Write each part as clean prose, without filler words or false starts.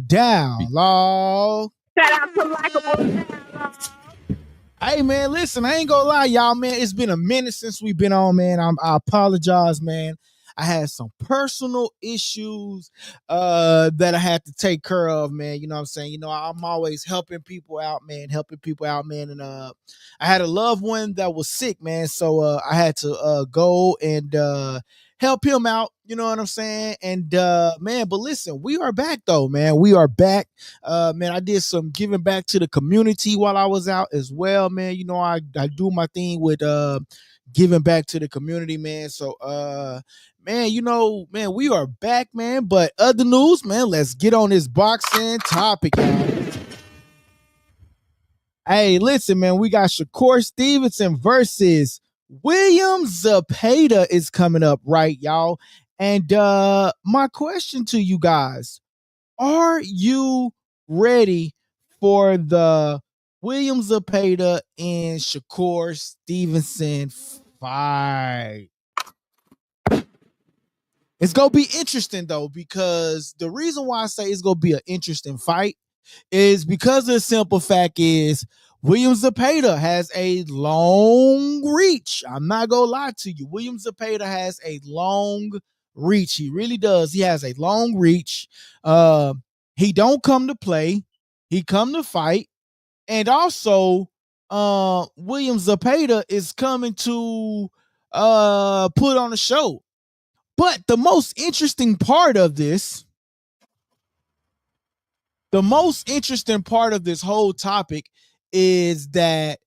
Down, law. Shout out to Likeable. Hey man, listen, I ain't gonna lie, y'all, man. It's been a minute since we've been on, man. I apologize, man. I had some personal issues that I had to take care of, man. You know what I'm saying? You know, I'm always helping people out, man, and I had a loved one that was sick, man. So I had to go and help him out, you know what I'm saying? And man, but listen, we are back though, man. We are back. Man, I did some giving back to the community while I was out as well, man. You know, I do my thing with giving back to the community, man. So man, you know, man, we are back, man. But other news, man, let's get on this boxing topic, man. Hey, listen, man, we got Shakur Stevenson versus William Zepeda is coming up, right, y'all? And my question to you guys, are you ready for the William Zepeda and Shakur Stevenson fight? It's going to be interesting, though, because the reason why I say it's going to be an interesting fight is because the simple fact is William Zepeda has a long reach. I'm not going to lie to you. William Zepeda has a long reach. He really does. He has a long reach. He don't come to play. He come to fight. And also, William Zepeda is coming to put on a show. But the most interesting part of this whole topic is that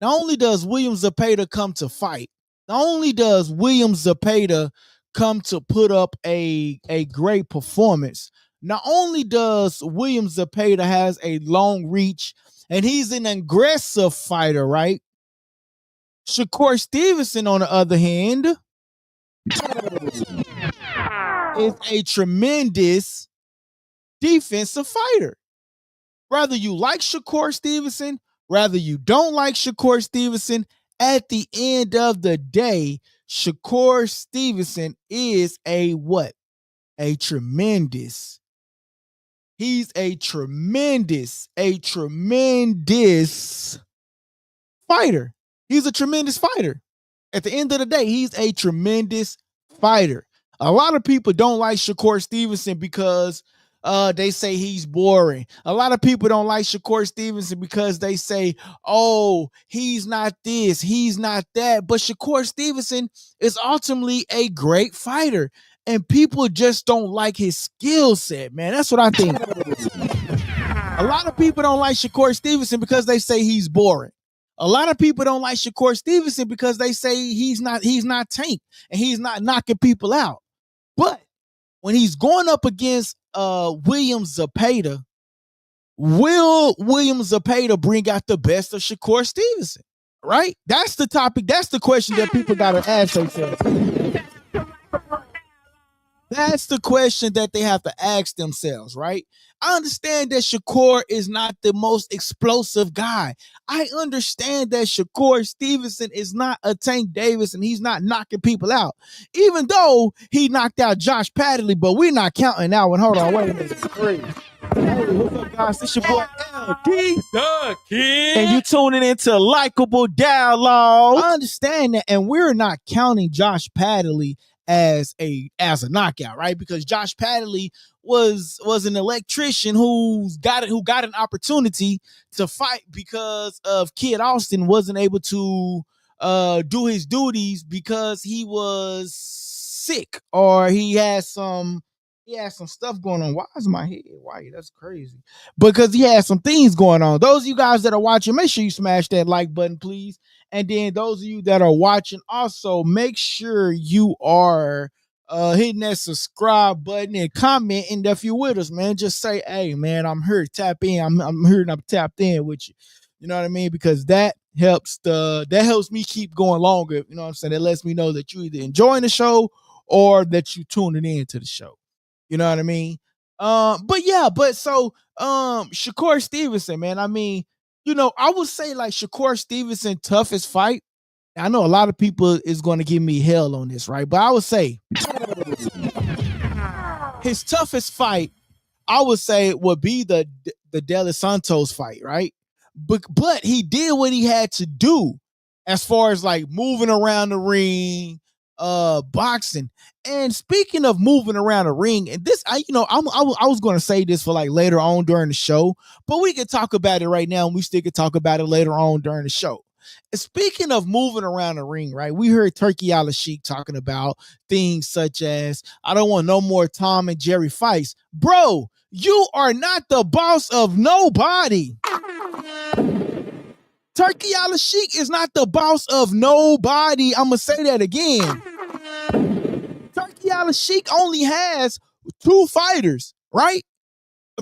not only does William Zepeda come to fight, not only does William Zepeda come to put up a great performance, not only does William Zepeda has a long reach and he's an aggressive fighter, right? Shakur Stevenson, on the other hand, is a tremendous defensive fighter. Whether you like Shakur Stevenson, whether you don't like Shakur Stevenson, at the end of the day, Shakur Stevenson is a what? A tremendous. He's a tremendous fighter. He's a tremendous fighter. At the end of the day, he's a tremendous fighter. A lot of people don't like Shakur Stevenson because they say he's boring. A lot of people don't like Shakur Stevenson because they say, oh, he's not this, he's not that. But Shakur Stevenson is ultimately a great fighter. And people just don't like his skill set, man. That's what I think. A lot of people don't like Shakur Stevenson because they say he's boring. A lot of people don't like Shakur Stevenson because they say he's not Tank and he's not knocking people out. But when he's going up against William Zepeda, will William Zepeda bring out the best of Shakur Stevenson? Right? That's the topic. That's the question that people got to ask themselves. That's the question that they have to ask themselves, right? I understand that Shakur is not the most explosive guy. I understand that Shakur Stevenson is not a Tank Davis and he's not knocking people out, even though he knocked out Josh Padley, but we're not counting that one. Hold on, wait a minute. Hey, what's up, guys? This your boy LD, the Kid, and you tuning into Likeable Dialogue. I understand that, and we're not counting Josh Padley as a knockout, right? Because Josh Padley was an electrician who got an opportunity to fight because of Kid Austin wasn't able to do his duties because he was sick or he had some stuff going on. Why is my head white? That's crazy. Because he had some things going on. Those of you guys that are watching, make sure you smash that like button, please. And then those of you that are watching, also make sure you are hitting that subscribe button and commenting if you're with us, man. Just say, hey, man, I'm here. Tap in. I'm here and I'm tapped in with you. You know what I mean? Because that helps me keep going longer. You know what I'm saying? That lets me know that you either enjoying the show or that you tuning in to the show. You know what I mean? Shakur Stevenson, man. I mean, you know, I would say like Shakur Stevenson toughest fight. I know a lot of people is going to give me hell on this, right? But I would say his toughest fight I would say would be the De Los Santos fight, right? But he did what he had to do as far as like moving around the ring, boxing. And speaking of moving around the ring, and this, I was going to say this for like later on during the show, but we can talk about it right now, and we still can talk about it later on during the show. And speaking of moving around the ring, right? We heard Turkey Al Sheik talking about things such as, I don't want no more Tom and Jerry fights. Bro, you are not the boss of nobody. Turkey Al Sheik is not the boss of nobody. I'm going to say that again. Turkey Al Sheik only has 2 fighters, right?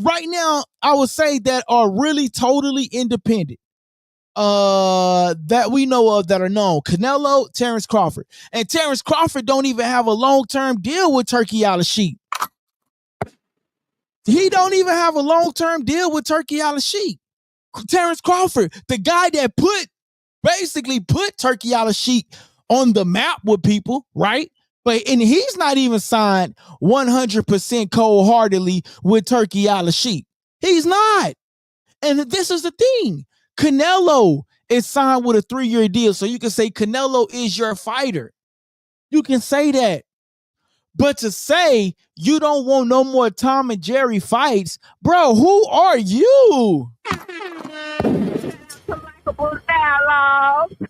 Right now, I would say that are really totally independent. That we know of that are known. Canelo, Terrence Crawford. And Terrence Crawford don't even have a long-term deal with Turkey Al Sheik. He don't even have a long-term deal with Turkey Al Sheik. Terrence Crawford, the guy that basically put Turkey Al Sheik on the map with people, right? And he's not even signed 100% cold-heartedly with Turkey Al Sheik. He's not. And this is the thing. Canelo is signed with a 3-year deal. So you can say Canelo is your fighter. You can say that. But to say you don't want no more Tom and Jerry fights, bro, who are you?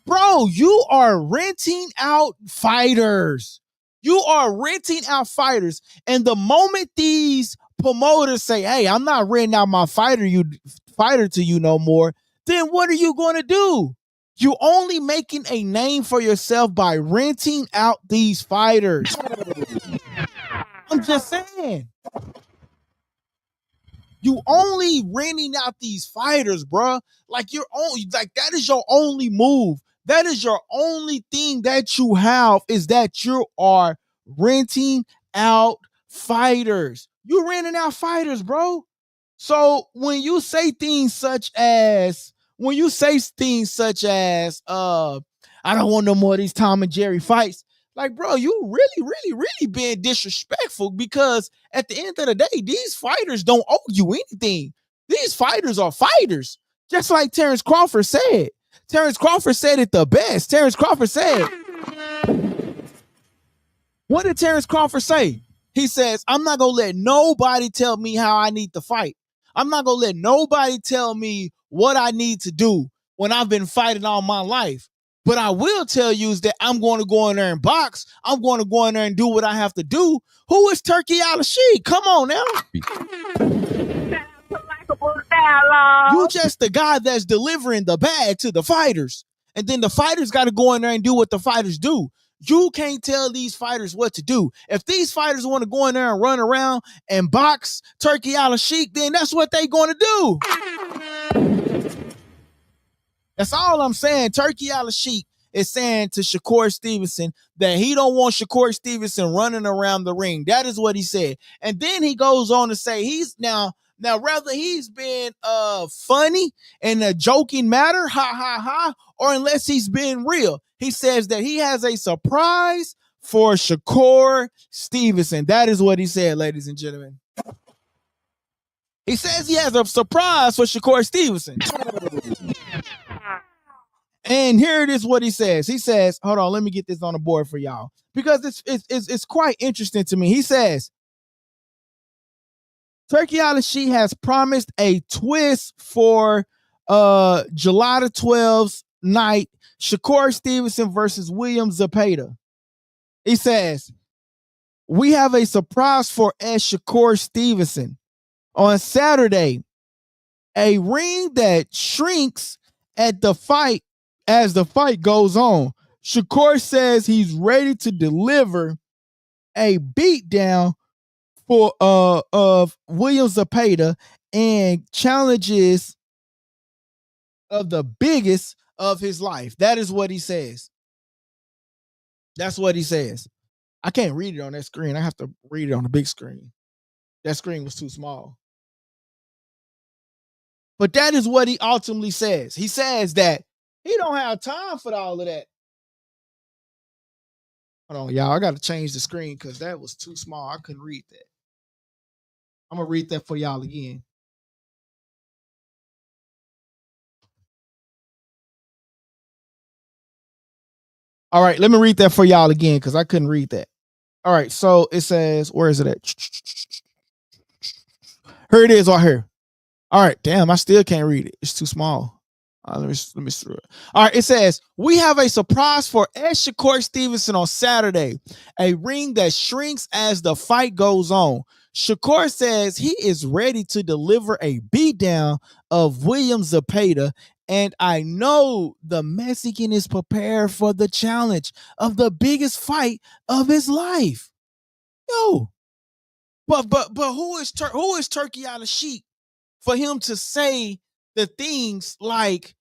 Bro, you are renting out fighters. You are renting out fighters. And the moment these promoters say, hey, I'm not renting out my fighter to you no more, then what are you going to do? You're only making a name for yourself by renting out these fighters. I'm just saying. You only renting out these fighters, bro. Like that is your only move. That is your only thing that you have, is that you are renting out fighters. You're renting out fighters, bro. So when you say things such as, I don't want no more of these Tom and Jerry fights. Like, bro, you really, really, really being disrespectful, because at the end of the day, these fighters don't owe you anything. These fighters are fighters. Just like Terrence Crawford said. Terrence Crawford said it the best. Terrence Crawford said, what did Terrence Crawford say? He says, I'm not going to let nobody tell me how I need to fight. I'm not going to let nobody tell me what I need to do when I've been fighting all my life. But I will tell you is that I'm going to go in there and box. I'm going to go in there and do what I have to do. Who is Turkey Al Sheik? Come on now. You just the guy that's delivering the bag to the fighters. And then the fighters got to go in there and do what the fighters do. You can't tell these fighters what to do. If these fighters want to go in there and run around and box Turkey Al Sheik, then that's what they going to do. That's all I'm saying. Turkey Al Sheik is saying to Shakur Stevenson that he don't want Shakur Stevenson running around the ring. That is what he said. And then he goes on to say he's now whether he's been funny in a joking matter, ha ha ha, or unless he's been real, he says that he has a surprise for Shakur Stevenson. That is what he said, ladies and gentlemen. He says he has a surprise for Shakur Stevenson. And here it is what he says. He says, hold on, let me get this on the board for y'all, because it's quite interesting to me. He says, Turkey Al Sheik has promised a twist for July the 12th night, Shakur Stevenson versus William Zepeda. He says, we have a surprise for Shakur Stevenson on Saturday, a ring that shrinks at the fight as the fight goes on. Shakur says he's ready to deliver a beatdown for of William Zepeda and challenges of the biggest of his life. That is what he says. That's what he says. I can't read it on that screen. I have to read it on the big screen. That screen was too small. But that is what he ultimately says. He says that he don't have time for all of that. Hold on, y'all. I got to change the screen because that was too small. I couldn't read that. I'm gonna read that for y'all again. All right, let me read that for y'all again because I couldn't read that. All right, so it says, where is it at? Here it is right here. All right, damn, I still can't read it. It's too small. Let me. All right, it says, we have a surprise for Shakur Stevenson on Saturday, a ring that shrinks as the fight goes on. Shakur says he is ready to deliver a beatdown of William Zepeda, and I know the Mexican is prepared for the challenge of the biggest fight of his life. Yo, but who is Turkey Out of Sheik for him to say the things like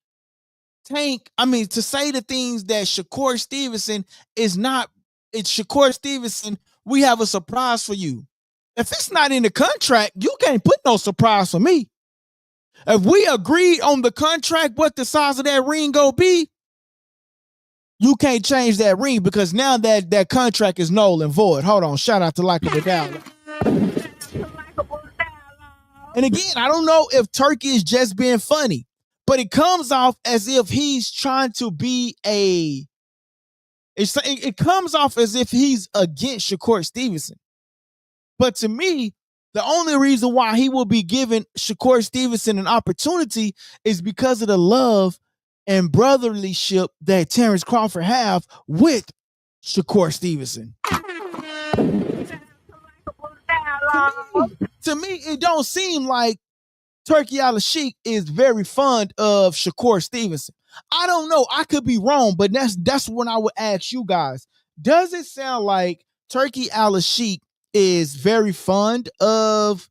to say the things that Shakur Stevenson is not? It's Shakur Stevenson. We have a surprise for you. If it's not in the contract, you can't put no surprise for me. If we agreed on the contract, what the size of that ring go be, you can't change that ring because now that contract is null and void. Hold on. Shout out to Likeable Down. And again, I don't know if Turkey is just being funny, but it comes off as if he's trying to be it comes off as if he's against Shakur Stevenson. But to me, the only reason why he will be giving Shakur Stevenson an opportunity is because of the love and brotherlyship that Terrence Crawford have with Shakur Stevenson. To me, it don't seem like Turkey Out of Sheik is very fond of Shakur Stevenson. I don't know. I could be wrong, but that's when I would ask you guys. Does it sound like Turkey Out of Sheik is very fond of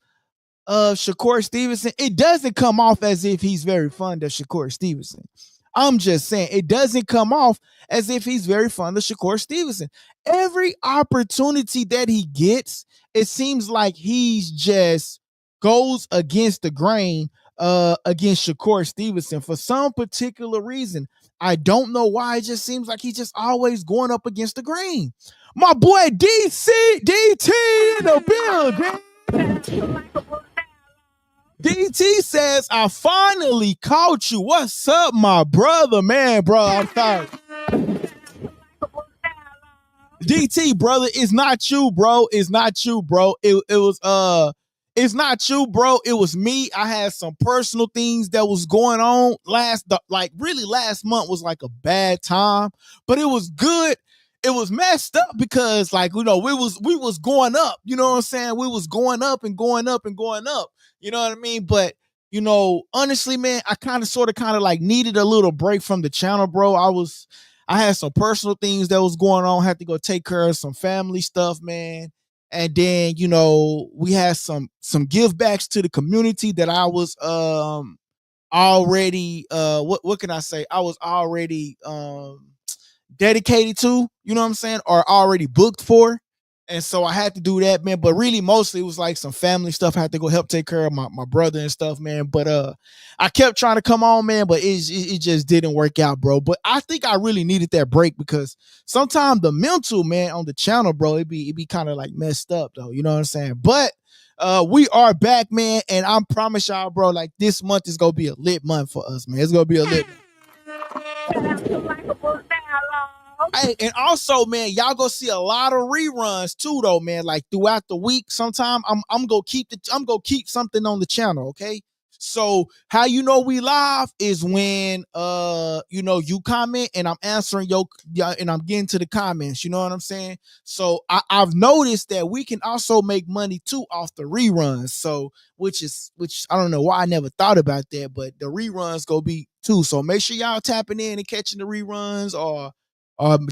Shakur Stevenson? It doesn't come off as if he's very fond of Shakur Stevenson. I'm just saying it doesn't come off as if he's very fond of Shakur Stevenson. Every opportunity that he gets, it seems like he's just goes against the grain against Shakur Stevenson for some particular reason. I don't know why. It just seems like he's just always going up against the grain. My boy DT in the building. DT says, I finally caught you. What's up, my brother? Man, bro, I'm sorry. DT, brother, it's not you, bro. It's not you, bro. It's not you, bro. It was me. I had some personal things that was going on last month was like a bad time, but it was good. It was messed up because we was going up, you know what I'm saying? We was going up and going up and going up. You know what I mean? But honestly, man, I kind of needed a little break from the channel, bro. I had some personal things that was going on. Had to go take care of some family stuff, man. And then, we had some give backs to the community that I was already what can I say? I was already dedicated to, you know what I'm saying, or already booked for. And so I had to do that, man. But really, mostly it was like some family stuff. I had to go help take care of my brother and stuff, man. But I kept trying to come on, man, but it just didn't work out, bro. But I think I really needed that break because sometimes the mental, man, on the channel, bro, it be kind of like messed up, though. You know what I'm saying? But we are back, man, and I promise y'all, bro, like this month is gonna be a lit month for us, man. It's gonna be a lit month. Hey, and also, man, y'all gonna see a lot of reruns too, though, man. Like throughout the week, sometime I'm gonna keep something on the channel, okay? So how we live is when you comment and I'm answering and I'm getting to the comments. You know what I'm saying? So I've noticed that we can also make money too off the reruns. So which I don't know why I never thought about that, but the reruns go be too. So make sure y'all tapping in and catching the reruns or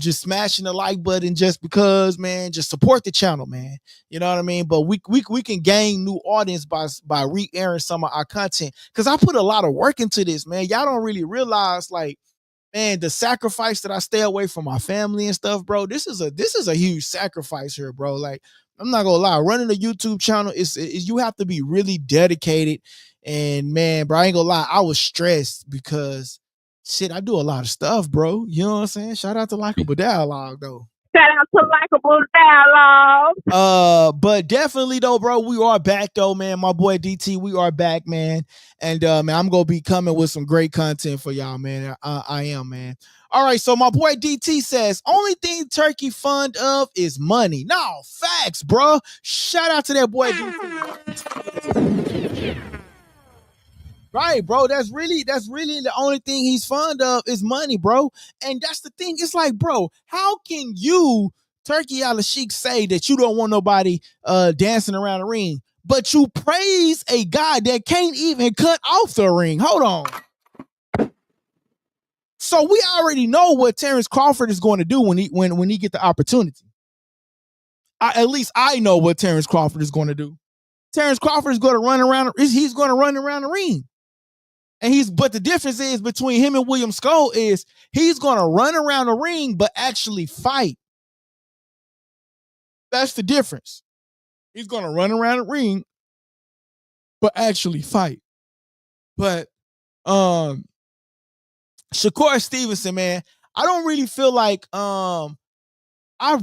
just smashing the like button just because, man. Just support the channel, man. You know what I mean? But we can gain new audience by re-airing some of our content because I put a lot of work into this, man. Y'all don't really realize, like, man, the sacrifice that I stay away from my family and stuff, bro. This is a huge sacrifice here, bro. Like, I'm not gonna lie, running a YouTube channel is you have to be really dedicated. And man, bro, I ain't gonna lie, I was stressed because shit, I do a lot of stuff, bro. You know what I'm saying? Shout out to Likeable Dialogue, though. Shout out to Likeable Dialogue. But definitely though, bro, we are back though, man. My boy DT, we are back, man. And man, I'm gonna be coming with some great content for y'all, man. I am, man. All right, so my boy DT says, only thing Turkey fond of is money. No, facts, bro. Shout out to that boy DT. Right, bro. That's really the only thing he's fond of is money, bro. And that's the thing. It's like, bro, how can you, Turkey Al-Sheikh, say that you don't want nobody dancing around the ring, but you praise a guy that can't even cut off the ring? Hold on. So we already know what Terrence Crawford is going to do when he get the opportunity. At least I know what Terrence Crawford is going to do. Terrence Crawford is going to run around. He's going to run around the ring. But the difference is between him and William Skull is he's going to run around the ring, but actually fight. That's the difference. He's going to run around the ring, but actually fight. But Shakur Stevenson, man, I don't really feel like I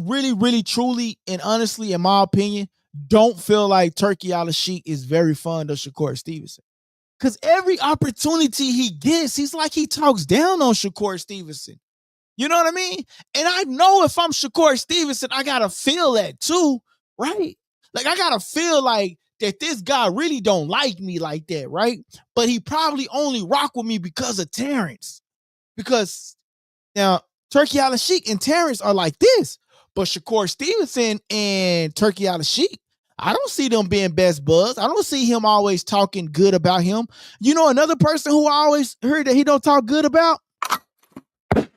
really, really, truly, and honestly, in my opinion, don't feel like Turkey Al-Sheikh is very fond of Shakur Stevenson. Because every opportunity he gets, he's like he talks down on Shakur Stevenson. You know what I mean? And I know if I'm Shakur Stevenson, I got to feel that too, right? Like I got to feel like that this guy really don't like me like that, right? But he probably only rock with me because of Terrence. Because now Turkey Al-Sheikh and Terrence are like this. But Shakur Stevenson and Turkey Al-Sheikh, I don't see them being best buds. I don't see him always talking good about him. You know another person who I always heard that he don't talk good about? And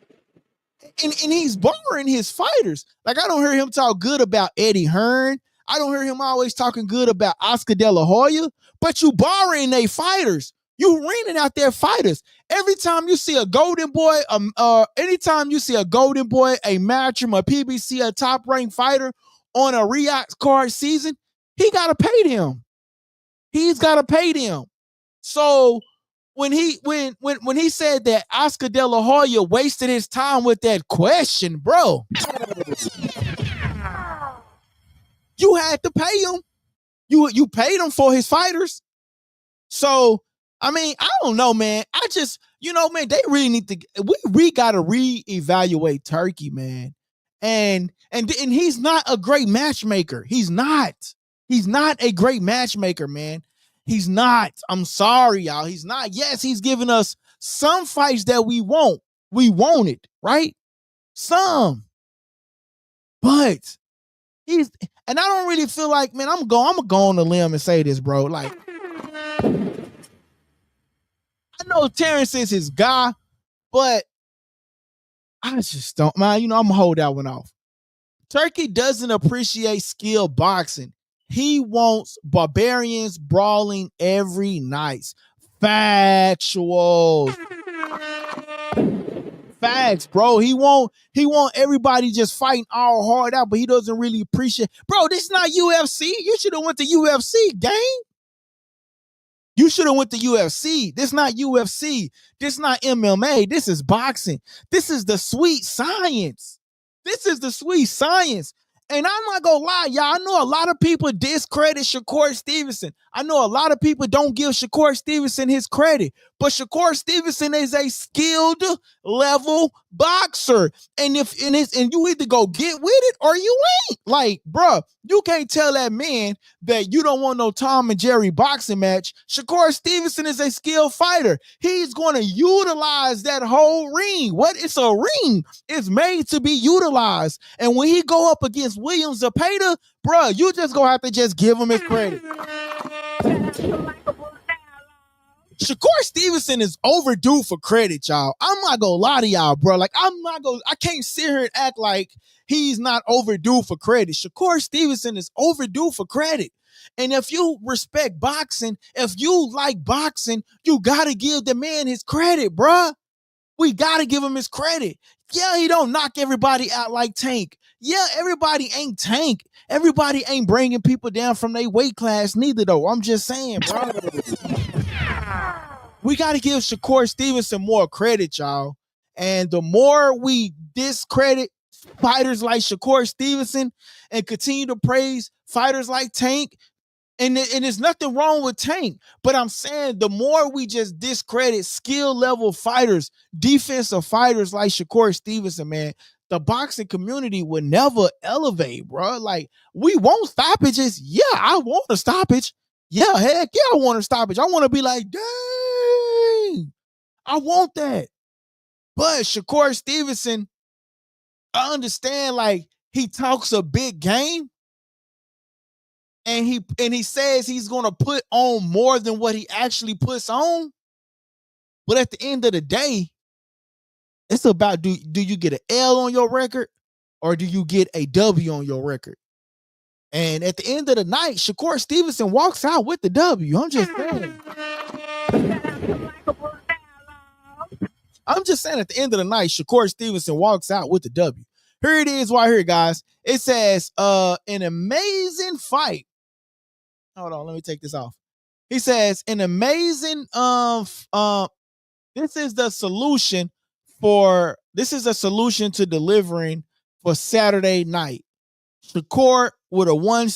he's borrowing his fighters. Like I don't hear him talk good about Eddie Hearn. I don't hear him always talking good about Oscar De La Hoya. But you borrowing their fighters. You renting out their fighters. Every time you see a Golden Boy, anytime you see a Golden Boy, a Matchroom, a PBC, a top-ranked fighter on a Riyadh card season, he got to pay them. He's got to pay them. So when he said that Oscar De La Hoya wasted his time with that question, bro, you had to pay him. You paid him for his fighters. So I mean, I don't know, man. I just, man, they really need to. We got to reevaluate Turkey, man. And he's not a great matchmaker. He's not. He's not a great matchmaker, man. He's not. I'm sorry, y'all. He's not. Yes, he's giving us some fights that we want. We want it, right? Some. But and I don't really feel like, man, I'm going to go on the limb and say this, bro. Like, I know Terrence is his guy, but I just don't, man. I'm going to hold that one off. Turkey doesn't appreciate skill boxing. He wants barbarians brawling every night. Factual. Facts, bro. He want everybody just fighting all hard out, but he doesn't really appreciate. Bro, this is not UFC. You should have went to UFC, gang. You should have went to UFC. This is not UFC. This is not MMA. This is boxing. This is the sweet science. This is the sweet science. And I'm not gonna lie, y'all. I know a lot of people discredit Shakur Stevenson. I know a lot of people don't give Shakur Stevenson his credit. But Shakur Stevenson is a skilled level boxer. And and you either go get with it or you ain't. Like, bruh, you can't tell that man that you don't want no Tom and Jerry boxing match. Shakur Stevenson is a skilled fighter. He's going to utilize that whole ring. What? It's a ring. It's made to be utilized. And when he go up against William Zepeda, bruh, you just gonna have to just give him his credit. Shakur Stevenson is overdue for credit, y'all. I'm not gonna lie to y'all, bro. Like, I can't sit here and act like he's not overdue for credit. Shakur Stevenson is overdue for credit. And if you respect boxing, if you like boxing, you gotta give the man his credit, bruh. We gotta give him his credit. Yeah, he don't knock everybody out like Tank. Yeah, everybody ain't Tank. Everybody ain't bringing people down from their weight class neither, though. I'm just saying, bro. We got to give Shakur Stevenson more credit, y'all. And the more we discredit fighters like Shakur Stevenson and continue to praise fighters like Tank. And there's nothing wrong with Tank, but I'm saying the more we just discredit skill level fighters, defensive fighters like Shakur Stevenson, man, the boxing community would never elevate, bro. Like, we want stoppages. Yeah, I want a stoppage. Yeah, heck yeah, I want a stoppage. I want to be like, dang, I want that. But Shakur Stevenson, I understand, like, he talks a big game. And he says he's gonna put on more than what he actually puts on. But at the end of the day, it's about do you get an L on your record or do you get a W on your record? And at the end of the night, Shakur Stevenson walks out with the W. I'm just saying. I'm just saying at the end of the night, Shakur Stevenson walks out with the W. Here it is right here, guys. It says an amazing fight. Hold on, let me take this off. He says, an amazing, this is a solution to delivering for Saturday night. Shakur with a one,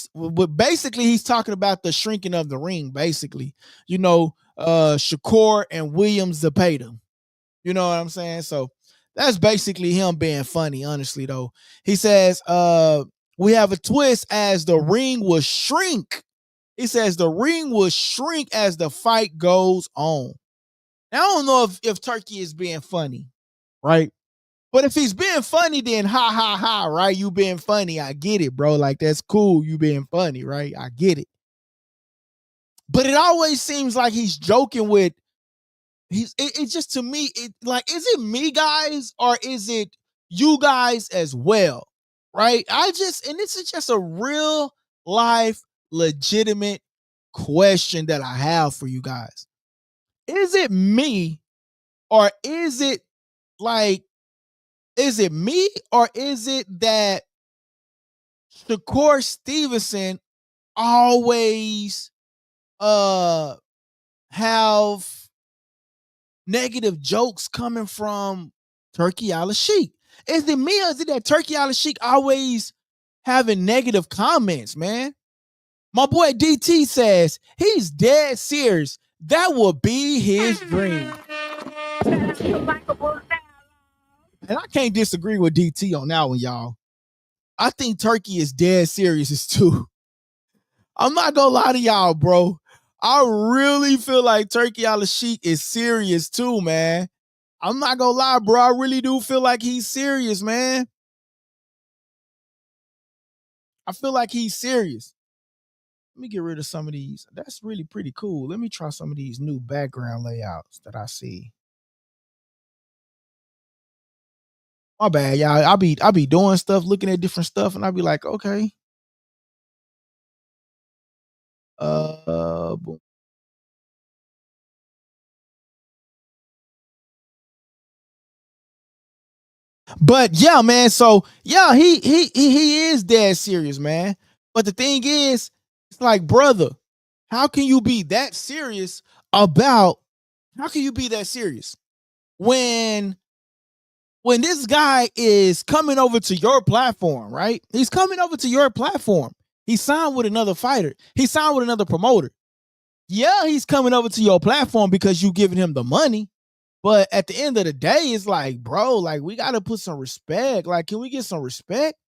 basically he's talking about the shrinking of the ring, basically. You know, Shakur and William Zepeda. You know what I'm saying? So that's basically him being funny, honestly, though. He says, we have a twist as the ring will shrink. He says the ring will shrink as the fight goes on. Now, I don't know if Turkey is being funny, right? But if he's being funny, then ha, ha, ha, right? You being funny. I get it, bro. Like, that's cool. You being funny, right? I get it. But it always seems like he's joking with, it's just, to me, it like, is it me, guys, or is it you guys as well, right? And this is just a real life legitimate question that I have for you guys. Is it me or is it me or is it that Shakur Stevenson always have negative jokes coming from Turkey Al-Sheikh? Is it me or is it that Turkey Al-Sheikh always having negative comments, man? My boy DT says he's dead serious. That would be his dream. And I can't disagree with DT on that one, y'all. I think Turkey is dead serious too. I'm not gonna lie to y'all, bro. I really feel like Turkey Al-Sheikh is serious too, man. I'm not gonna lie, bro. I really do feel like he's serious, man. I feel like he's serious. Let me get rid of some of these. That's really pretty cool. Let me try some of these new background layouts that I see. My bad, y'all. I'll be doing stuff, looking at different stuff, and I'll be like, okay. Boom. But yeah, man. So yeah, he is dead serious, man. But the thing is, it's like, brother, how can you be that serious when this guy is coming over to your platform, right? He's coming over to your platform. He signed with another fighter. He signed with another promoter. Yeah, he's coming over to your platform because you giving him the money. But at the end of the day, it's like, bro, like, we got to put some respect. Like, can we get some respect?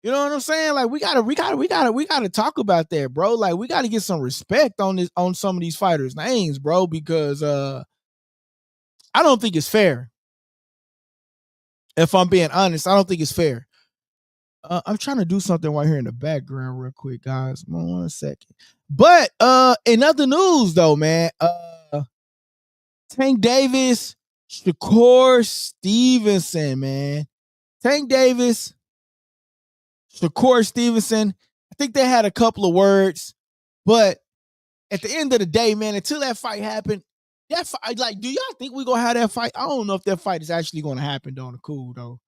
You know what I'm saying? Like, we gotta talk about that, bro. Like, we gotta get some respect on some of these fighters' names, bro, because I don't think it's fair. If I'm being honest, I don't think it's fair. I'm trying to do something right here in the background real quick, guys. 1 second. But in other news, though, man, Tank Davis, Shakur Stevenson, man. Tank Davis, Shakur Stevenson, I think they had a couple of words, but at the end of the day, man, until that fight happened, that fight, like, do y'all think we're gonna have that fight? I don't know if that fight is actually gonna happen, though, on the cool, though.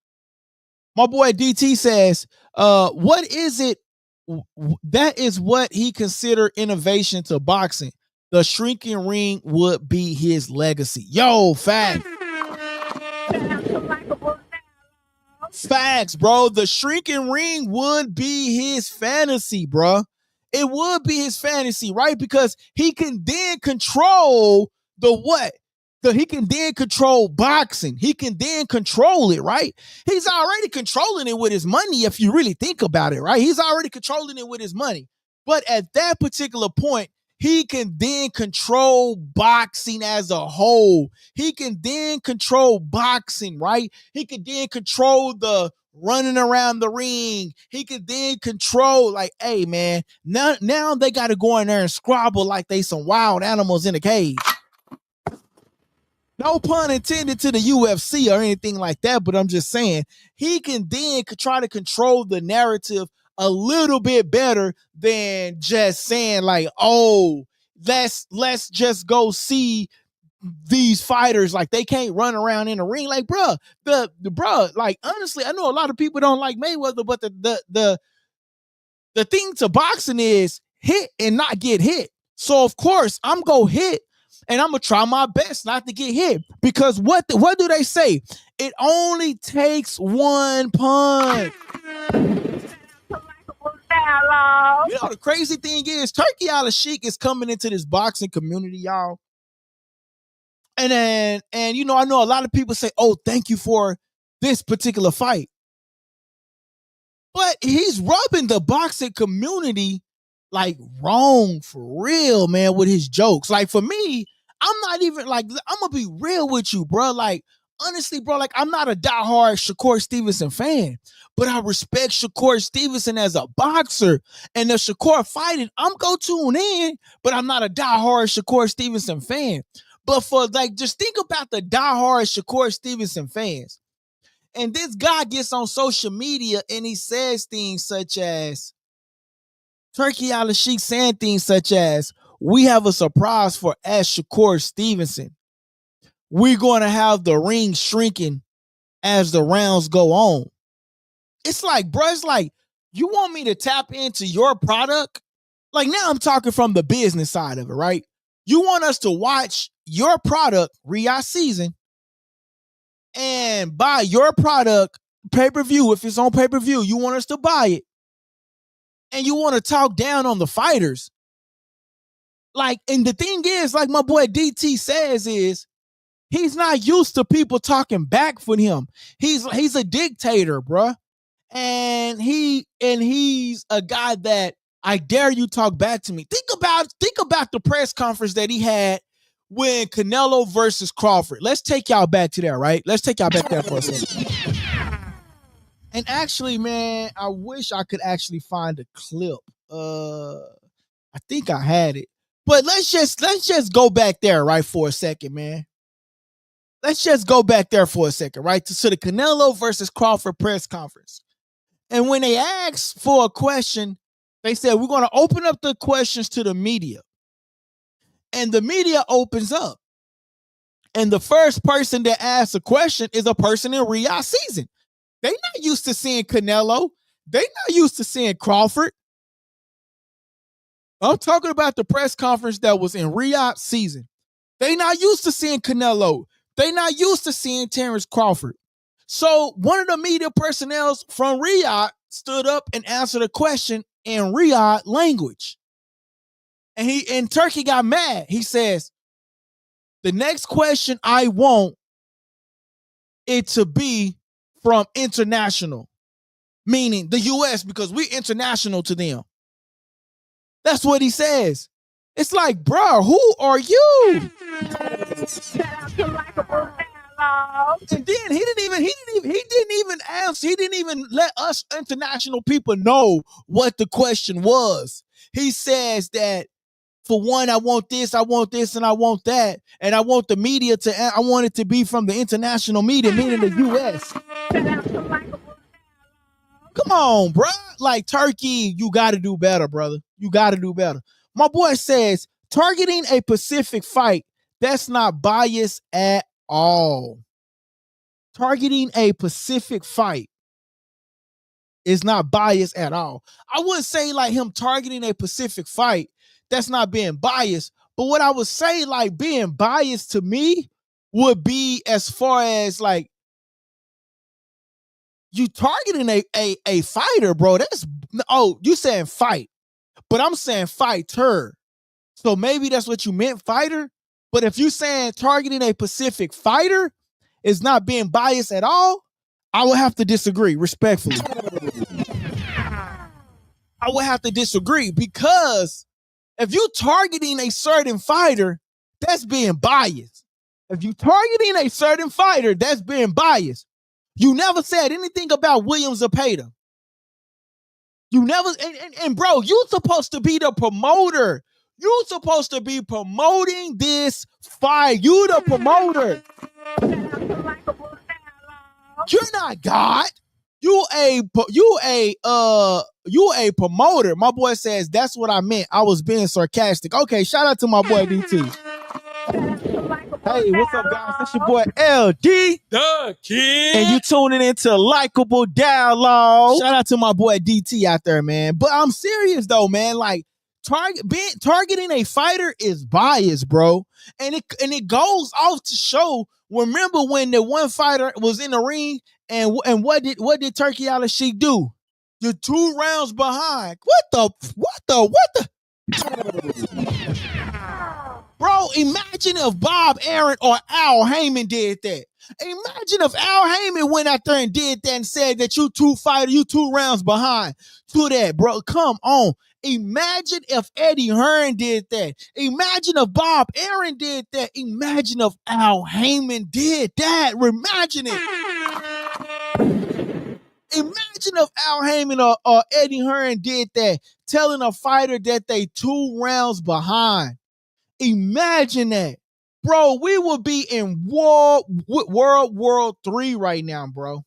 My boy DT says, what is it? That is what he considered innovation to boxing. The shrinking ring would be his legacy. Yo, fact. Facts, bro. The shrinking ring would be his fantasy, bro. It would be his fantasy, right? Because he can then control the what? He can then control boxing. He can then control it, right? He's already controlling it with his money, if you really think about it, right? He's already controlling it with his money. But at that particular point, he can then control boxing as a whole. He can then control boxing, right? He can then control the running around the ring. He can then control, like, hey, man, now they got to go in there and squabble like they some wild animals in a cage. No pun intended to the UFC or anything like that, but I'm just saying he can then try to control the narrative a little bit better than just saying like, oh, let's just go see these fighters, like they can't run around in the ring. Like, bruh, like honestly, I know a lot of people don't like Mayweather, but the thing to boxing is hit and not get hit. So of course I'm gonna hit and I'm gonna try my best not to get hit, because what do they say? It only takes one punch. You know, the crazy thing is Turkey Al-Sheikh is coming into this boxing community, y'all. And you know, I know a lot of people say, oh, thank you for this particular fight. But he's rubbing the boxing community like wrong for real, man, with his jokes. Like for me, I'm not even like, I'm gonna be real with you, bro. Like, honestly, bro, like I'm not a diehard Shakur Stevenson fan, but I respect Shakur Stevenson as a boxer. And the Shakur fighting, I'm gonna tune in, but I'm not a diehard Shakur Stevenson fan. But for like, just think about the diehard Shakur Stevenson fans. And this guy gets on social media and he says things such as, Turkey Al-Sheikh saying things such as, we have a surprise for Shakur Stevenson. We're going to have the ring shrinking as the rounds go on. It's like, bro, it's like, you want me to tap into your product? Like, now I'm talking from the business side of it, right? You want us to watch your product, Riyadh season, and buy your product pay-per-view. If it's on pay-per-view, you want us to buy it. And you want to talk down on the fighters. Like, and the thing is, like my boy DT says, is he's not used to people talking back for him. He's a dictator, bruh. And he's a guy that, I dare you talk back to me. Think about the press conference that he had when Canelo versus Crawford. Let's take y'all back to there, right? Let's take y'all back there for a second. And actually, man, I wish I could actually find a clip. I think I had it. But let's just go back there, right, for a second, man. Let's just go back there for a second, right? To the Canelo versus Crawford press conference. And when they asked for a question, they said, we're going to open up the questions to the media. And the media opens up. And the first person that asks a question is a person in Riyadh season. They not used to seeing Canelo. They not used to seeing Crawford. I'm talking about the press conference that was in Riyadh season. They not used to seeing Canelo. They not used to seeing Terrence Crawford. So one of the media personnel from Riyadh stood up and answered a question in Riyadh language. And Turkey got mad. He says, the next question I want it to be from international, meaning the US, because we're international to them. That's what he says. It's like, bro, who are you? And then he didn't even answer. He didn't even let us international people know what the question was. He says that, for one, I want this, and I want that. And I want the media I want it to be from the international media, meaning the US. Come on, bro. Like, Turkey, you got to do better, brother. You got to do better. My boy says, targeting a Pacific fight, that's not biased at all. Targeting a Pacific fight is not biased at all. I wouldn't say like him targeting a Pacific fight, that's not being biased. But what I would say, like, being biased to me would be as far as like you targeting a fighter, bro. You saying fight, but I'm saying fighter. So maybe that's what you meant, fighter. But if you saying targeting a Pacific fighter is not being biased at all, I would have to disagree respectfully. I would have to disagree because if you targeting a certain fighter, that's being biased. If you targeting a certain fighter, that's being biased. You never said anything about William Zepeda. You never, and bro, you supposed to be the promoter. You supposed to be promoting this fight. You the promoter. You're not God. You a promoter. My boy says that's what I meant. I was being sarcastic. Okay, shout out to my boy DT. Hey, what's up, guys? This your boy LD. The Kid. And you tuning into Likeable Dialogue. Shout out to my boy DT out there, man. But I'm serious though, man. Like targeting a fighter is biased, bro. And it goes off to show. Remember when the one fighter was in the ring and what did Turkey Al-Sheikh do? You're 2 rounds behind. What the? Bro, imagine if Bob Arum or Al Heyman did that. Imagine if Al Heyman went out there and did that and said that you 2 rounds behind to that, bro. Come on. Imagine if Eddie Hearn did that. Imagine if Bob Arum did that. Imagine if Al Heyman did that. Imagine it. Imagine if Al Heyman or Eddie Hearn did that, telling a fighter that they 2 rounds behind. Imagine that. Bro, we would be in World War III right now, bro.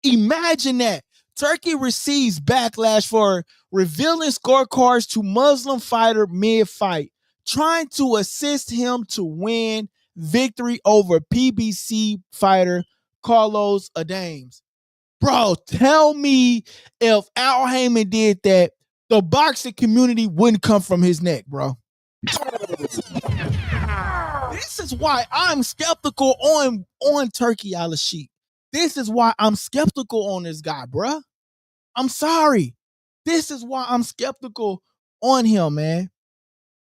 Imagine that. Turkey receives backlash for revealing scorecards to Muslim fighter mid-fight, trying to assist him to win victory over PBC fighter Carlos Adames. Bro, tell me if Al Heyman did that, the boxing community wouldn't come from his neck, bro. This is why I'm skeptical on Turkey Al-Sheikh. This is why I'm skeptical on this guy, bruh. I'm sorry. This is why I'm skeptical on him, man.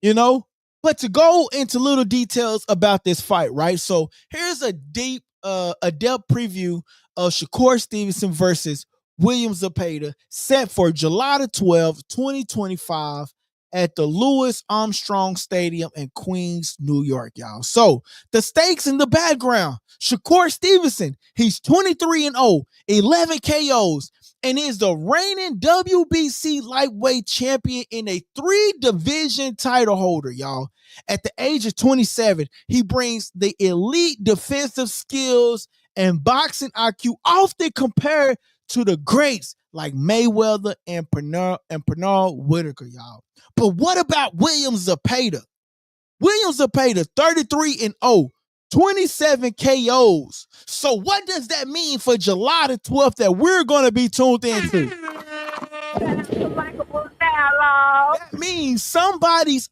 You know? But to go into little details about this fight, right? So here's a depth preview of Shakur Stevenson versus William Zepeda set for July the 12th, 2025 at the Louis Armstrong Stadium in Queens, New York, y'all. So the stakes in the background, Shakur Stevenson, he's 23-0, 11 KOs, and is the reigning WBC lightweight champion in a 3-division title holder, y'all. At the age of 27, he brings the elite defensive skills and boxing IQ often compared to the greats like Mayweather and Pernell Whitaker, y'all. But what about William Zepeda? William Zepeda, 33-0, 27 KOs. So what does that mean for July the 12th that we're going to be tuned into? That means somebody's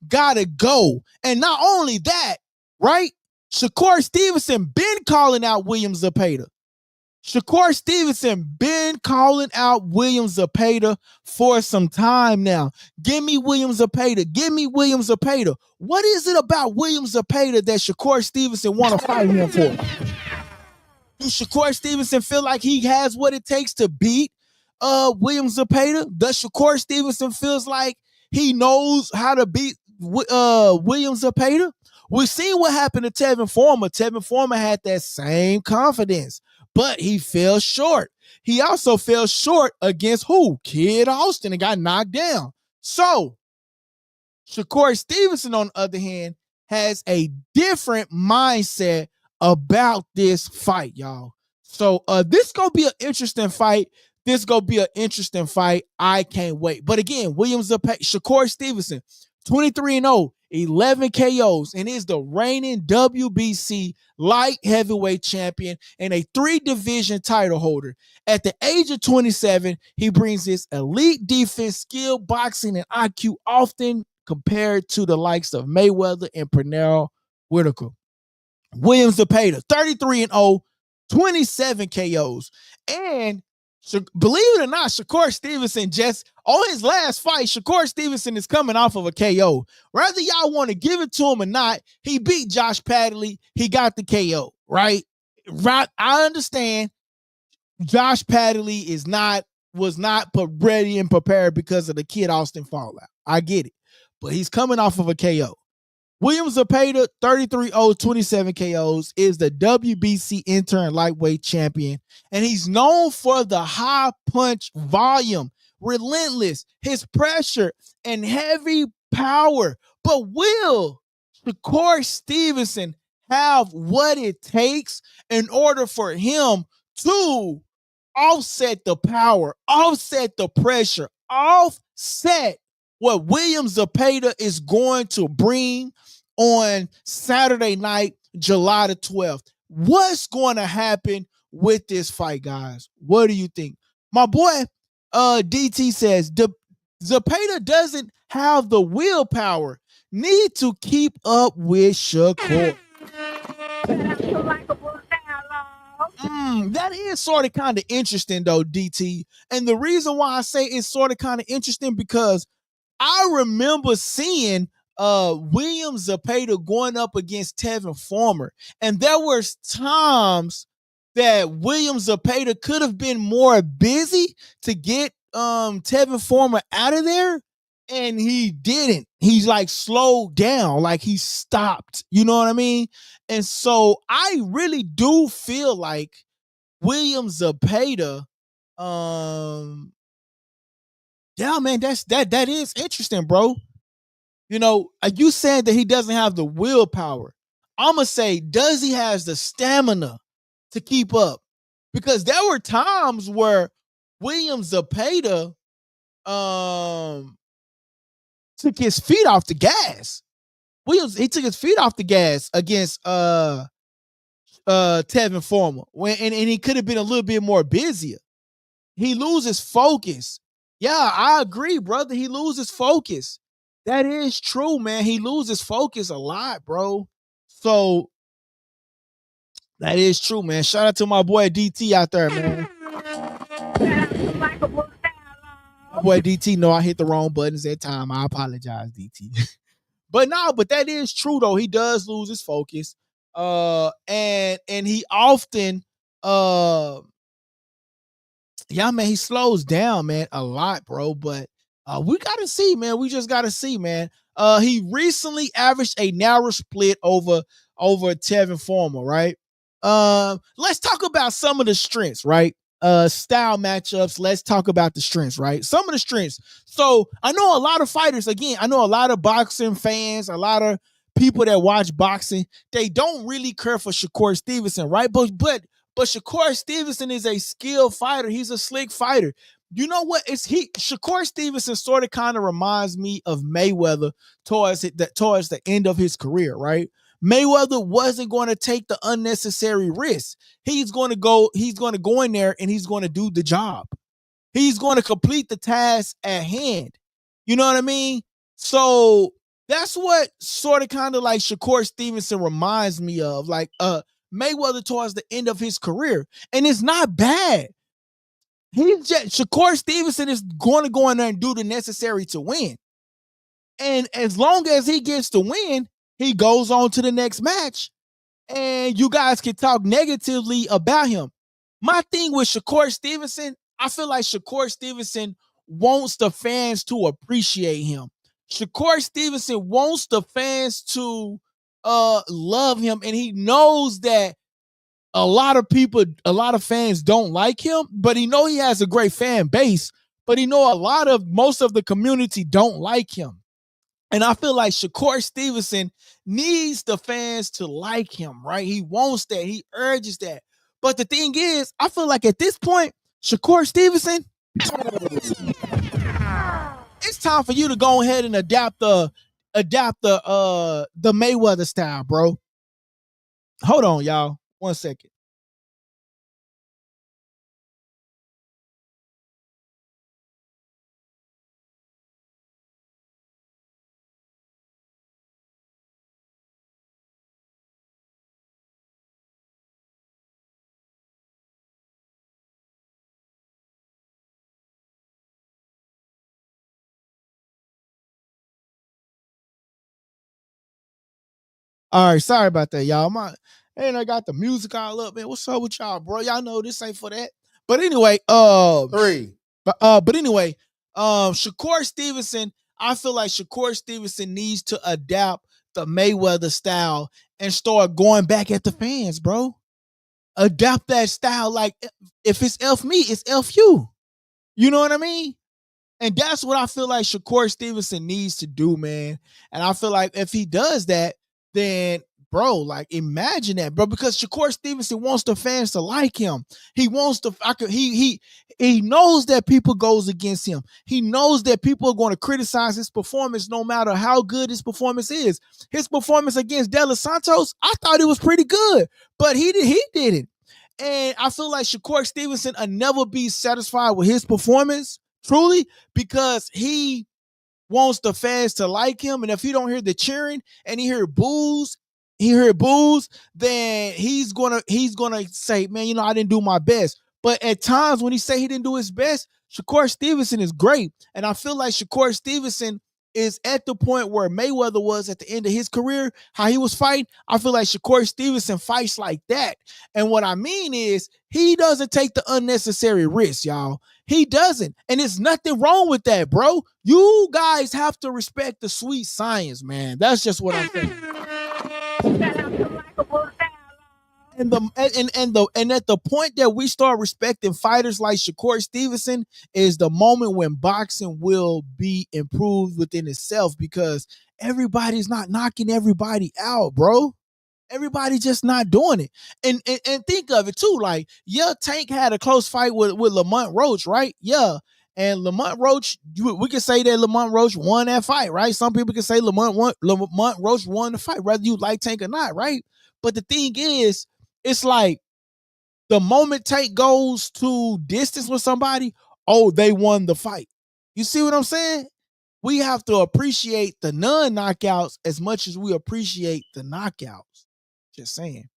gotta go. And not only that, right? Shakur Stevenson been calling out William Zepeda. Shakur Stevenson been calling out William Zepeda for some time now. Give me William Zepeda. Give me William Zepeda. What is it about William Zepeda that Shakur Stevenson want to fight him for? Does Shakur Stevenson feel like he has what it takes to beat William Zepeda? Does Shakur Stevenson feels like he knows how to beat William Zepeda? We've seen what happened to Tevin Former. Tevin Former had that same confidence, but he fell short. He also fell short against who? Kid Austin, and got knocked down. So Shakur Stevenson, on the other hand, has a different mindset about this fight, y'all. So this gonna be an interesting fight. This gonna be an interesting fight. I can't wait. But again, Shakur Stevenson, 23-0, 11 KOs, and is the reigning WBC light heavyweight champion and a 3-division title holder. At the age of 27, he brings his elite defense, skill, boxing, and IQ often compared to the likes of Mayweather and Pernell Whitaker. William Zepeda, 33-0, 27 KOs. And believe it or not, Shakur Stevenson just on his last fight, Shakur Stevenson is coming off of a KO. Whether y'all want to give it to him or not, he beat Josh Padley. He got the KO, right? Right. I understand Josh Padley was not ready and prepared because of the Kid Austin fallout. I get it. But he's coming off of a KO. William Zepeda, 33-0, 27 KOs, is the WBC interim lightweight champion, and he's known for the high punch volume, relentless, his pressure, and heavy power. But will Shakur Stevenson have what it takes in order for him to offset the power, offset the pressure, offset what William Zepeda is going to bring on Saturday night, July the 12th? What's going to happen with this fight, guys? What do you think? My boy DT says Zepeda doesn't have the willpower, need to keep up with Shakur. That is sort of kind of interesting though, DT. And the reason why I say it's sort of kind of interesting because I remember seeing William Zepeda going up against Tevin Farmer. And there were times that William Zepeda could have been more busy to get Tevin Farmer out of there. And he didn't. He's like slowed down, like he stopped. You know what I mean? And so I really do feel like William Zepeda, yeah, man, that is interesting, bro. You know, you said that he doesn't have the willpower. I'ma say, does he has the stamina to keep up? Because there were times where William Zepeda took his feet off the gas. He took his feet off the gas against Tevin Farmer and he could have been a little bit more busier. He loses focus. Yeah, I agree, brother. He loses focus. That is true, man. He loses focus a lot, bro. So that is true, man. Shout out to my boy DT out there, man. My boy DT, no, I hit the wrong buttons that time. I apologize, DT. But that is true though. He does lose his focus. And he often yeah, man, he slows down, man, a lot, bro. But we gotta see, man. We just gotta see, man. He recently averaged a narrow split over Tevin Farmer, right? Let's talk about some of the strengths, right? Style matchups. Let's talk about the strengths, right? Some of the strengths. So I know a lot of fighters, again, I know a lot of boxing fans, a lot of people that watch boxing, they don't really care for Shakur Stevenson, right? But Shakur Stevenson is a skilled fighter. He's a slick fighter. You know what? Shakur Stevenson sort of kind of reminds me of Mayweather towards the end of his career, right? Mayweather wasn't going to take the unnecessary risk. He's going to go in there and he's going to do the job. He's going to complete the task at hand. You know what I mean? So that's what sort of kind of like Shakur Stevenson reminds me of, like Mayweather towards the end of his career. And it's not bad. Shakur Stevenson is going to go in there and do the necessary to win. And as long as he gets to win, he goes on to the next match. And you guys can talk negatively about him. My thing with Shakur Stevenson, I feel like Shakur Stevenson wants the fans to appreciate him. Shakur Stevenson wants the fans to love him, and he knows that a lot of fans don't like him, but he know he has a great fan base, but he know most of the community don't like him. And I feel like Shakur Stevenson needs the fans to like him, right? He wants that. He urges that. But the thing is, I feel like at this point, Shakur Stevenson, it's time for you to go ahead and adapt the Mayweather style, bro. Hold on, y'all. 1 second. All right, sorry about that, y'all. I got the music all up, man. What's up with y'all, bro? Y'all know this ain't for that. But anyway, Three. But anyway, Shakur Stevenson. I feel like Shakur Stevenson needs to adapt the Mayweather style and start going back at the fans, bro. Adapt that style. Like if it's F me, it's F you. You know what I mean? And that's what I feel like Shakur Stevenson needs to do, man. And I feel like if he does that, then bro, like imagine that, bro, because Shakur Stevenson wants the fans to like him. He wants to he knows that people goes against him. He knows that people are going to criticize his performance no matter how good his performance is. His performance against De Los Santos, I thought it was pretty good, but he didn't. And I feel like Shakur Stevenson will never be satisfied with his performance, truly, because he wants the fans to like him. And if he don't hear the cheering and he hear boos, then he's gonna say, man, I didn't do my best. But at times when he say he didn't do his best, Shakur Stevenson is great. And I feel like Shakur Stevenson is at the point where Mayweather was at the end of his career, how he was fighting. I feel like Shakur Stevenson fights like that. And what I mean is he doesn't take the unnecessary risks, y'all. He doesn't. And there's nothing wrong with that, bro. You guys have to respect the sweet science, man. That's just what I'm saying. And at the point that we start respecting fighters like Shakur Stevenson is the moment when boxing will be improved within itself, because everybody's not knocking everybody out, bro. Everybody just not doing it. And think of it too, like, yeah, Tank had a close fight with Lamont Roach, right? Yeah. And Lamont Roach, we can say that Lamont Roach won that fight, right? Some people can say Lamont Roach won the fight, whether you like Tank or not, right? But the thing is, it's like the moment Tank goes to distance with somebody, oh, they won the fight. You see what I'm saying? We have to appreciate the non-knockouts as much as we appreciate the knockouts. Just saying.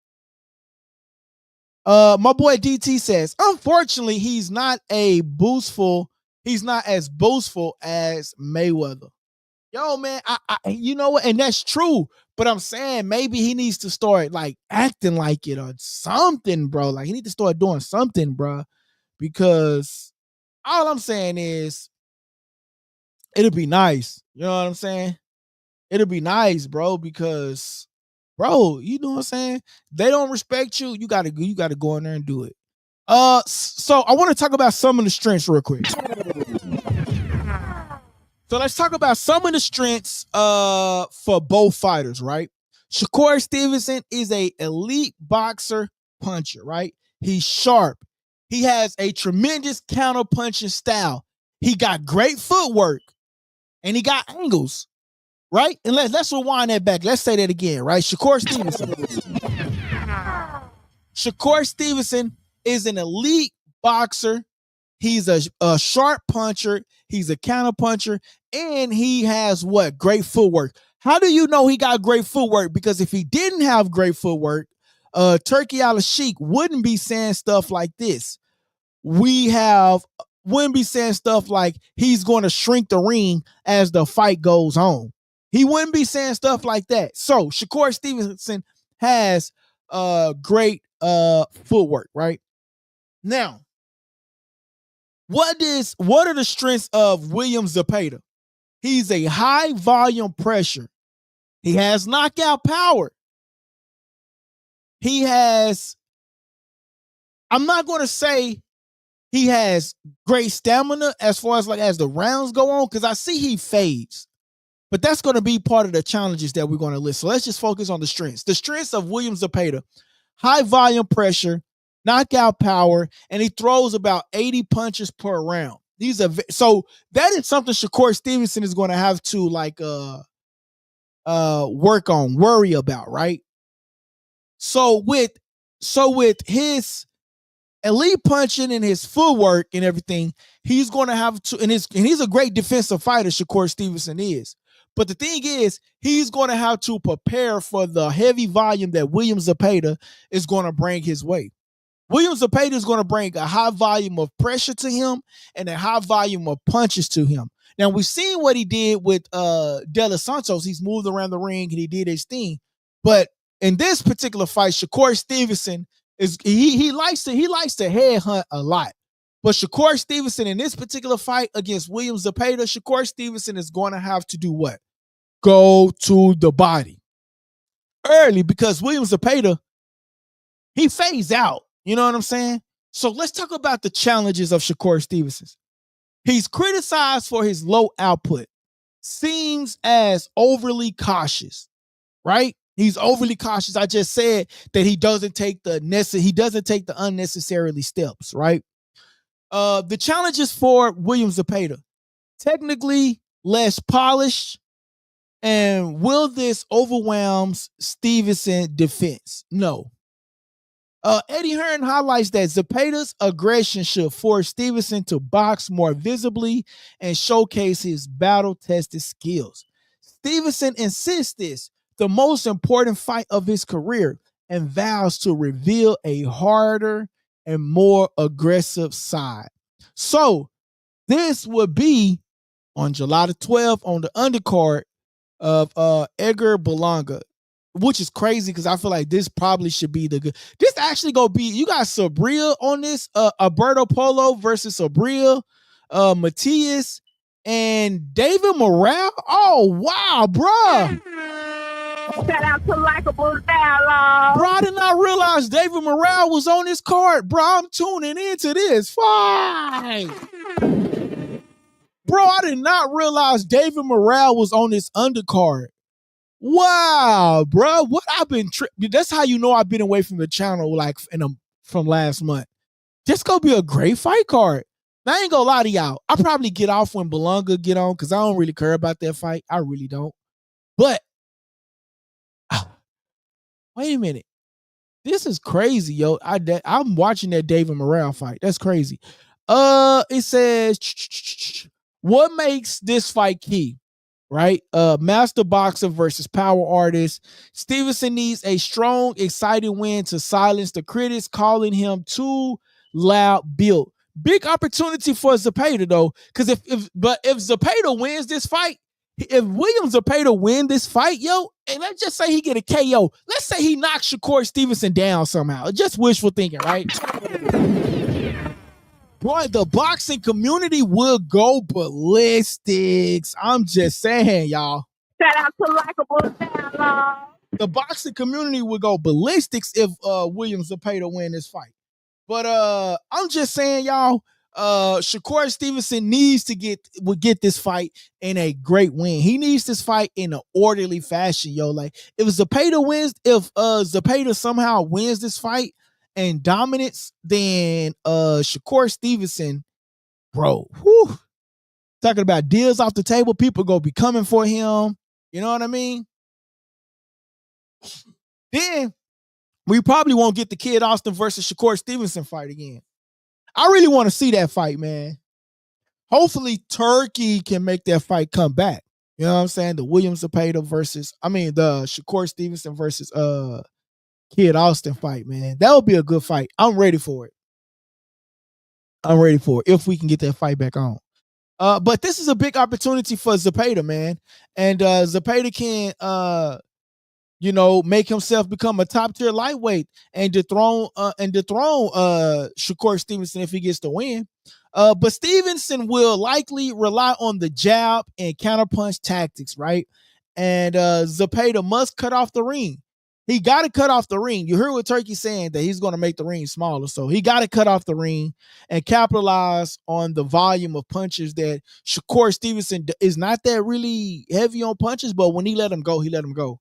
My boy DT says, unfortunately, he's not as boastful as Mayweather. Yo, man, I you know what? And that's true. But I'm saying maybe he needs to start like acting like it or something, bro. Like he needs to start doing something, bro. Because all I'm saying is it'll be nice. You know what I'm saying? It'll be nice, bro, because bro, you know what I'm saying? They don't respect you. You gotta go in there and do it. So I want to talk about some of the strengths real quick. So let's talk about some of the strengths for both fighters, right? Shakur Stevenson is a elite boxer puncher, right? He's sharp. He has a tremendous counter punching style. He got great footwork and he got angles, right? And let's rewind that back. Let's say that again, right? Shakur Stevenson is an elite boxer. He's a sharp puncher. He's a counter puncher. And he has what? Great footwork. How do you know he got great footwork? Because if he didn't have great footwork, Turkey Al-Sheikh wouldn't be saying stuff like this. Wouldn't be saying stuff like he's going to shrink the ring as the fight goes on. He wouldn't be saying stuff like that. So Shakur Stevenson has great footwork, right? Now, what are the strengths of William Zepeda? He's a high volume pressure. He has knockout power. I'm not going to say he has great stamina as far as like as the rounds go on, because I see he fades. But that's going to be part of the challenges that we're going to list. So let's just focus on the strengths. The strengths of William Zepeda: high volume pressure, knockout power, and he throws about 80 punches per round. So that is something Shakur Stevenson is going to have to like worry about, right? So with his elite punching and his footwork and everything, he's going to have to, and he's a great defensive fighter, Shakur Stevenson is. But the thing is, he's going to have to prepare for the heavy volume that William Zepeda is going to bring his way. William Zepeda is going to bring a high volume of pressure to him and a high volume of punches to him. Now, we've seen what he did with De Los Santos. He's moved around the ring and he did his thing. But in this particular fight, Shakur Stevenson is he likes to headhunt a lot. But Shakur Stevenson in this particular fight against William Zepeda, Shakur Stevenson is going to have to do what? Go to the body early, because William Zepeda, he phased out. You know what I'm saying? So let's talk about the challenges of Shakur Stevenson. He's criticized for his low output. Seems as overly cautious, right? He's overly cautious. I just said that he doesn't take the unnecessarily steps, right? The challenges for William Zepeda: technically less polished, and will this overwhelm Stevenson defense? No. Eddie Hearn highlights that Zepeda's aggression should force Stevenson to box more visibly and showcase his battle-tested skills. Stevenson insists this the most important fight of his career and vows to reveal a harder and more aggressive side. So this would be on July the 12th on the undercard of Edgar Berlanga, which is crazy because I feel like this probably should be the good. This actually gonna be, you got Sabria on this, Alberto Polo versus Sabria, Matias, and David Morale. Oh wow, bruh. Shout out to Likeable Dialogue. Bro, I did not realize David Morale was on this card. Bro, I'm tuning into this fight. Bro, I did not realize David Morale was on this undercard. Wow, bro. What I've been that's how you know I've been away from the channel like from last month. This gonna be a great fight card. Now, I ain't gonna lie to y'all. I'll probably get off when Berlanga get on because I don't really care about that fight. I really don't. But wait a minute. This is crazy, yo. I'm watching that David Morale fight. That's crazy. It says what makes this fight key? Right? Master boxer versus power artist. Stevenson needs a strong, exciting win to silence the critics calling him too loud built. Big opportunity for Zepeda though, because if Zepeda wins this fight, if William Zepeda win this fight, yo, and let's just say he get a KO, let's say he knocks Shakur Stevenson down somehow. Just wishful thinking, right? Boy, the boxing community will go ballistics. I'm just saying, y'all. Shout out to Likeable Dialogue. The boxing community will go ballistics if William Zepeda win this fight. But I'm just saying, y'all, Shakur Stevenson needs to get this fight in a great win. He needs this fight in an orderly fashion, yo. Like if Zepeda somehow wins this fight and dominance, then Shakur Stevenson, bro, whew, talking about deals off the table, people gonna be coming for him. You know what I mean? Then we probably won't get the Kid Austin versus Shakur Stevenson fight again. I really want to see that fight, man. Hopefully Turkey can make that fight come back. You know what I'm saying? The William Zepeda the Shakur Stevenson versus Kid Austin fight, man. That would be a good fight. I'm ready for it. If we can get that fight back on. But this is a big opportunity for Zepeda, man. And Zepeda can make himself become a top tier lightweight and dethrone Shakur Stevenson if he gets the win. But Stevenson will likely rely on the jab and counterpunch tactics, right? And Zepeda must cut off the ring. He got to cut off the ring. You heard what Turkey saying that he's going to make the ring smaller. So he got to cut off the ring and capitalize on the volume of punches that Shakur Stevenson is not that really heavy on punches, but when he let him go, he let him go.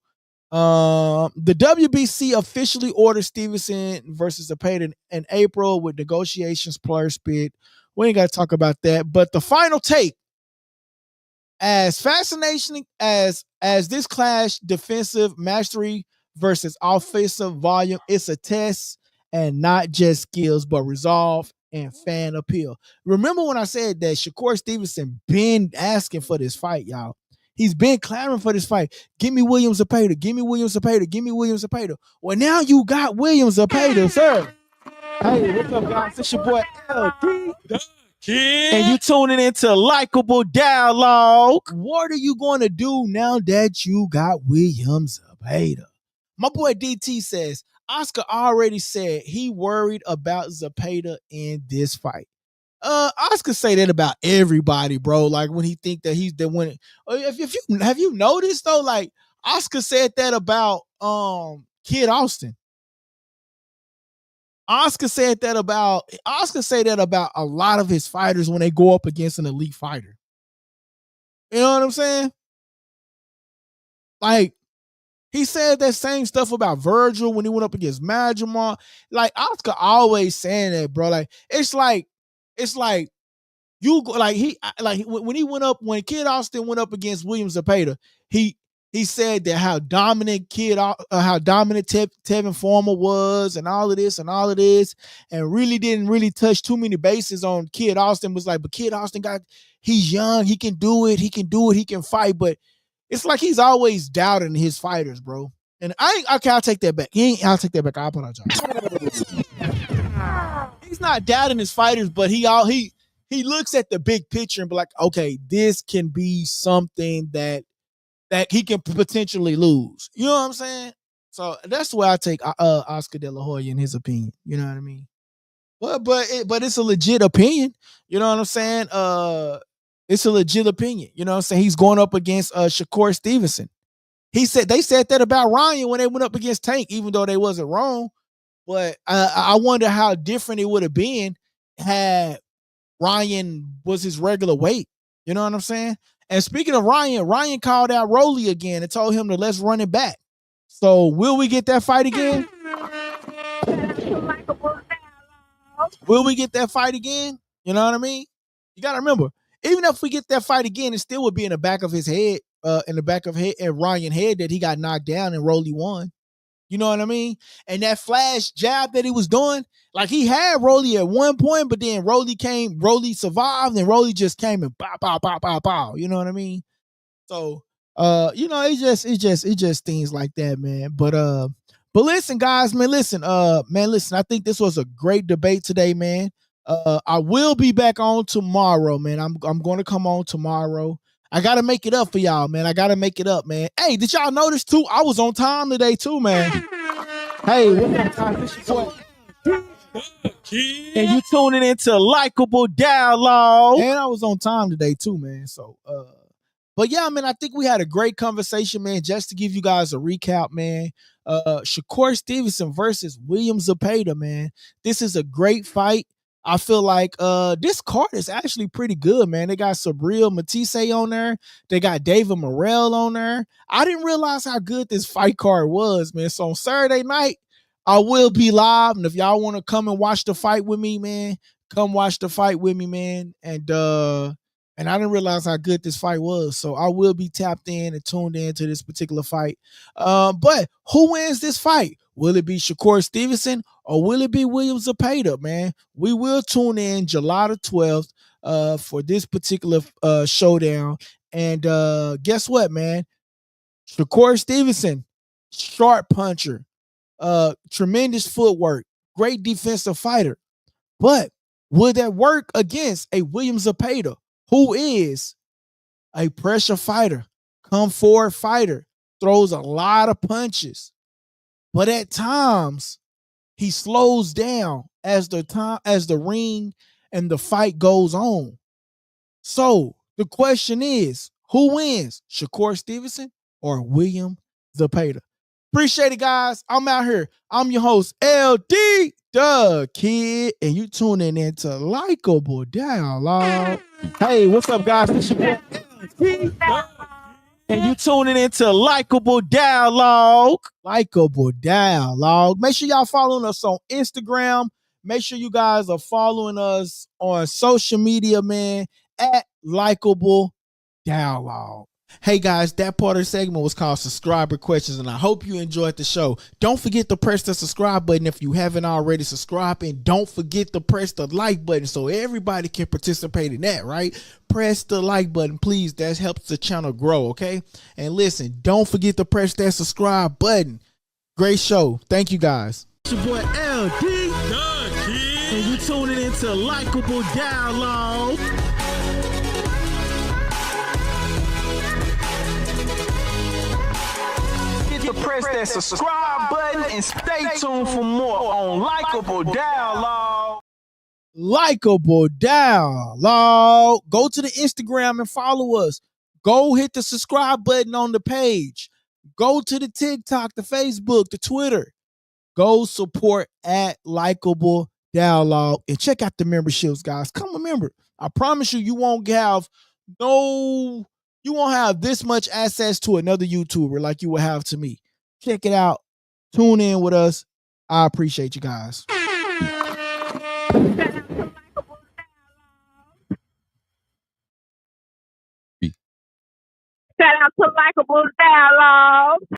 The WBC officially ordered Stevenson versus Zepeda in April with negotiations plus bid. We ain't got to talk about that. But the final take, as fascinating as this clash, defensive mastery versus offensive volume, it's a test and not just skills, but resolve and fan appeal. Remember when I said that Shakur Stevenson been asking for this fight, y'all? He's been clamoring for this fight. Give me William Zepeda. Give me William Zepeda. Give me William Zepeda. Well, now you got William Zepeda, sir. Hey, what's up, guys? It's your boy LD. And you tuning into Likeable Dialogue. What are you going to do now that you got William Zepeda? My boy DT says, Oscar already said he worried about Zepeda in this fight. Oscar say that about everybody, bro. Like when he think that he's the winning. If you have you noticed though, like Oscar said that about Kid Austin. Oscar say that about a lot of his fighters when they go up against an elite fighter. You know what I'm saying? Like, he said that same stuff about Virgil when he went up against Madrimon. Like, Oscar always saying that, bro. Like, it's like you go, like when Kid Austin went up against William Zepeda, he said that how dominant Tevin Farmer was and all of this, and really didn't really touch too many bases on Kid Austin. Was like, but Kid Austin he's young, he can do it, he can fight, but it's like he's always doubting his fighters, bro. And I'll take that back. I'll take that back. I apologize. He's not doubting his fighters, but he looks at the big picture and be like, okay, this can be something that he can potentially lose. You know what I'm saying? So that's the way I take Oscar De La Hoya in his opinion. You know what I mean? But it's a legit opinion. You know what I'm saying? It's a legit opinion. You know what I'm saying? He's going up against Shakur Stevenson. They said that about Ryan when they went up against Tank, even though they wasn't wrong. But I wonder how different it would have been had Ryan was his regular weight. You know what I'm saying? And speaking of Ryan called out Rolly again and told him to let's run it back. So will we get that fight again? Will we get that fight again? You know what I mean? You got to remember, even if we get that fight again, it still would be in the back of his head, Ryan's head that he got knocked down and Rolly won. You know what I mean? And that flash jab that he was doing, like he had Rolly at one point, but then Rolly survived, and Rolly just came and pow, pow, pow, pow, pow. You know what I mean? So, it's just things like that, man. But listen, guys, listen. I think this was a great debate today, man. I will be back on tomorrow, man. I'm going to come on tomorrow. I got to make it up for y'all, man. I got to make it up, man. Hey, did y'all notice, too? I was on time today, too, man. Hey, what's up, time? And you tuning into Likeable Dialogue. And I was on time today, too, man. So, but yeah, man, I think we had a great conversation, man. Just to give you guys a recap, man. Shakur Stevenson versus William Zepeda, man. This is a great fight. I feel like this card is actually pretty good, man. They got Sabril Matisse on there. They got David Morrell on there. I didn't realize how good this fight card was, man. So on Saturday night, I will be live. And if y'all want to come and watch the fight with me, man, come watch the fight with me, man. And I didn't realize how good this fight was. So I will be tapped in and tuned in to this particular fight. But who wins this fight? Will it be Shakur Stevenson or will it be William Zepeda, man? We will tune in July the 12th for this particular showdown. And guess what, man? Shakur Stevenson, sharp puncher, tremendous footwork, great defensive fighter. But will that work against a William Zepeda, who is a pressure fighter, come forward fighter, throws a lot of punches, but at times he slows down as the ring and the fight goes on. So the question is, who wins, Shakur Stevenson or William Zepeda? Appreciate it, guys. I'm out here. I'm your host, LD the Kid, and you tuning into Likeable Dialogue. Hey, what's up, guys? It's your boy, LD, and you tuning into Likeable Dialogue. Likeable Dialogue. Make sure y'all following us on Instagram. Make sure you guys are following us on social media, man, at Likeable Dialogue. Hey guys, that part of the segment was called Subscriber Questions, and I hope you enjoyed the show. Don't forget to press the subscribe button if you haven't already subscribed, and don't forget to press the like button so everybody can participate in that, right? Press the like button, please. That helps the channel grow, okay? And listen, don't forget to press that subscribe button. Great show. Thank you, guys. It's your boy LD, and you tuning into Likeable Dialogue. Press that subscribe button and stay tuned for more on Likeable Dialogue. Likeable Dialogue. Go to the Instagram and follow us. Go hit the subscribe button on the page. Go to the TikTok, the Facebook, the Twitter. Go support at Likeable Dialogue and check out the memberships, guys. Come a member. I promise you, you won't have this much access to another YouTuber like you will have to me. Check it out. Tune in with us. I appreciate you guys. Shout out to Likeable Dialogue.